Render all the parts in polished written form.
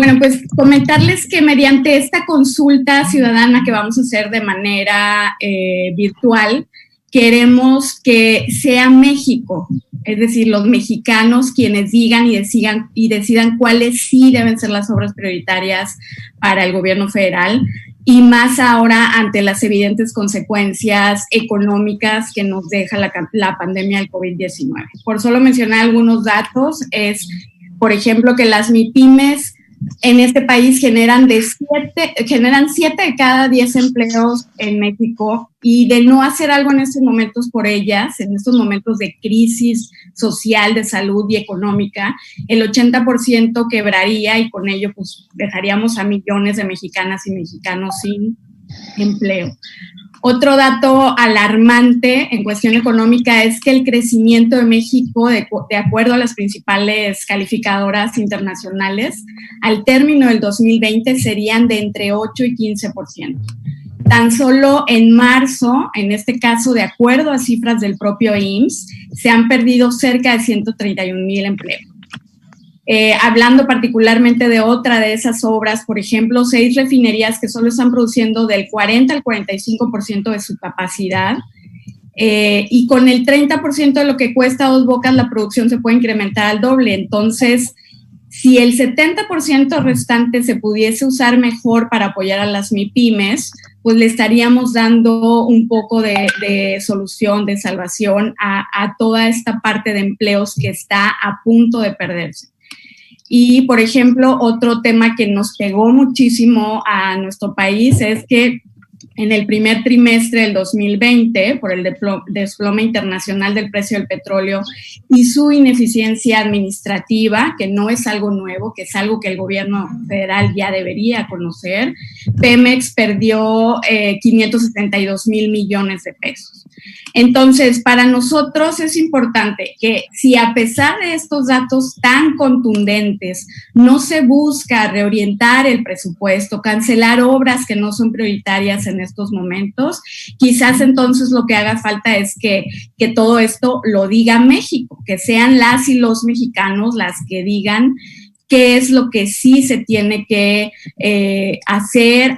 Bueno, pues comentarles que mediante esta consulta ciudadana que vamos a hacer de manera virtual, queremos que sea México, es decir, los mexicanos quienes digan y decidan cuáles sí deben ser las obras prioritarias para el gobierno federal, y más ahora ante las evidentes consecuencias económicas que nos deja la pandemia del COVID-19. Por solo mencionar algunos datos, es, por ejemplo, que las MIPYMES en este país generan 7 de cada 10 empleos en México, y de no hacer algo en estos momentos por ellas, en estos momentos de crisis social, de salud y económica, el 80% quebraría, y con ello pues dejaríamos a millones de mexicanas y mexicanos sin empleo. Otro dato alarmante en cuestión económica es que el crecimiento de México, de acuerdo a las principales calificadoras internacionales, al término del 2020 serían de entre 8 y 15%. Tan solo en marzo, en este caso, de acuerdo a cifras del propio IMSS, se han perdido cerca de 131,000 empleos. Hablando particularmente de otra de esas obras, por ejemplo, 6 refinerías que solo están produciendo del 40 al 45% de su capacidad, y con el 30% de lo que cuesta Dos Bocas, la producción se puede incrementar al doble. Entonces, si el 70% restante se pudiese usar mejor para apoyar a las MIPYMES, pues le estaríamos dando un poco de solución, de salvación a toda esta parte de empleos que está a punto de perderse. Y, por ejemplo, otro tema que nos pegó muchísimo a nuestro país es que en el primer trimestre del 2020, por el desplome internacional del precio del petróleo y su ineficiencia administrativa, que no es algo nuevo, que es algo que el gobierno federal ya debería conocer, Pemex perdió 572,000 millones de pesos. Entonces, para nosotros es importante que si a pesar de estos datos tan contundentes no se busca reorientar el presupuesto, cancelar obras que no son prioritarias en estos momentos, quizás entonces lo que haga falta es que todo esto lo diga México, que sean las y los mexicanos las que digan qué es lo que sí se tiene que hacer,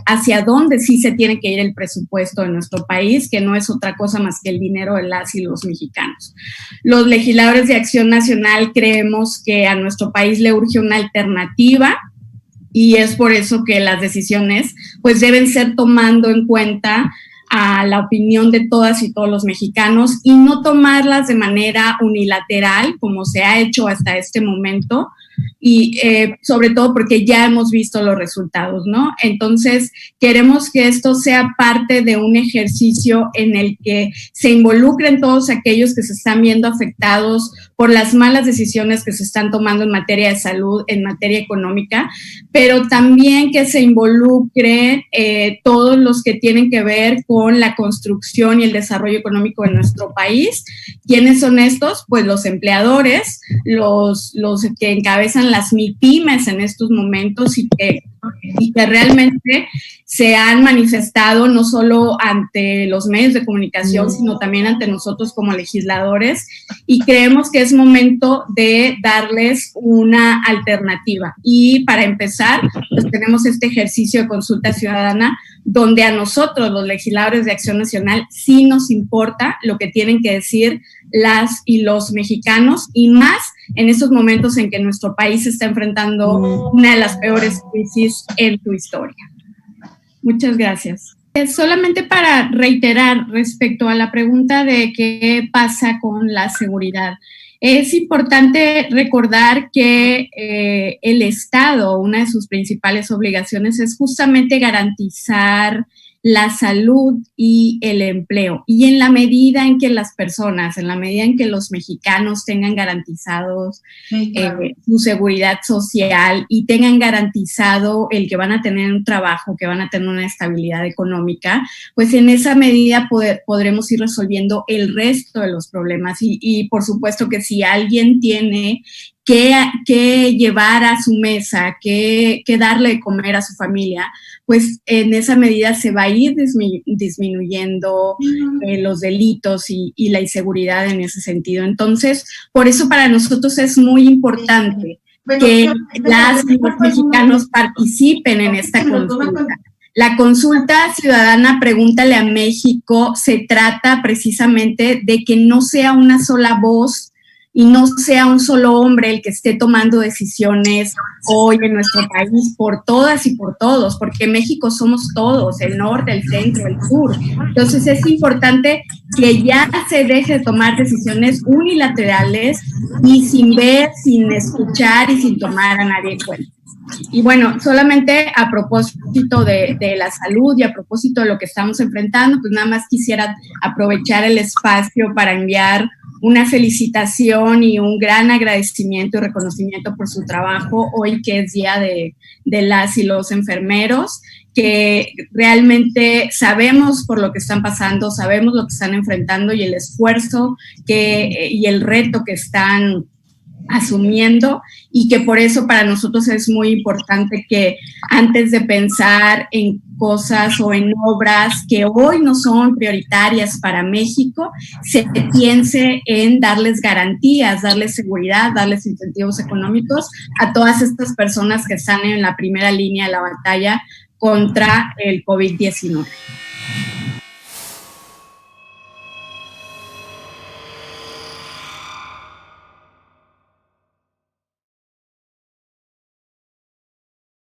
hacia dónde sí se tiene que ir el presupuesto de nuestro país, que no es otra cosa más que el dinero de las y los mexicanos. Los legisladores de Acción Nacional creemos que a nuestro país le urge una alternativa, y es por eso que las decisiones pues deben ser tomando en cuenta a la opinión de todas y todos los mexicanos, y no tomarlas de manera unilateral como se ha hecho hasta este momento, y sobre todo porque ya hemos visto los resultados, ¿no? Entonces, queremos que esto sea parte de un ejercicio en el que se involucren todos aquellos que se están viendo afectados por las malas decisiones que se están tomando en materia de salud, en materia económica, pero también que se involucren todos los que tienen que ver con la construcción y el desarrollo económico de nuestro país. ¿Quiénes son estos? Pues los empleadores, los que encabezan las MIPYMES en estos momentos, y que realmente se han manifestado no solo ante los medios de comunicación, sino también ante nosotros como legisladores, y creemos que es momento de darles una alternativa. Y para empezar, pues tenemos este ejercicio de consulta ciudadana donde a nosotros, los legisladores de Acción Nacional, sí nos importa lo que tienen que decir las y los mexicanos, y más en estos momentos en que nuestro país está enfrentando una de las peores crisis en su historia. Muchas gracias. Solamente para reiterar respecto a la pregunta de qué pasa con la seguridad. Es importante recordar que el Estado, una de sus principales obligaciones es justamente garantizar la salud y el empleo. Y en la medida en que las personas, en la medida en que los mexicanos tengan garantizados su seguridad social y tengan garantizado el que van a tener un trabajo, que van a tener una estabilidad económica, pues en esa medida podremos ir resolviendo el resto de los problemas. Y por supuesto que si alguien tiene que llevar a su mesa, que darle de comer a su familia, pues en esa medida se va a ir disminuyendo los delitos y la inseguridad en ese sentido. Entonces, por eso para nosotros es muy importante que las y los mexicanos participen en esta consulta. La consulta ciudadana Pregúntale a México se trata precisamente de que no sea una sola voz y no sea un solo hombre el que esté tomando decisiones hoy en nuestro país por todas y por todos, porque México somos todos, el norte, el centro, el sur. Entonces es importante que ya se deje de tomar decisiones unilaterales y sin ver, sin escuchar y sin tomar a nadie en cuenta. Y bueno, solamente a propósito de la salud y a propósito de lo que estamos enfrentando, pues nada más quisiera aprovechar el espacio para enviar una felicitación y un gran agradecimiento y reconocimiento por su trabajo hoy que es Día de las y los enfermeros, que realmente sabemos por lo que están pasando, sabemos lo que están enfrentando y el esfuerzo y el reto que están asumiendo, y que por eso para nosotros es muy importante que antes de pensar en cosas o en obras que hoy no son prioritarias para México, se piense en darles garantías, darles seguridad, darles incentivos económicos a todas estas personas que están en la primera línea de la batalla contra el COVID-19.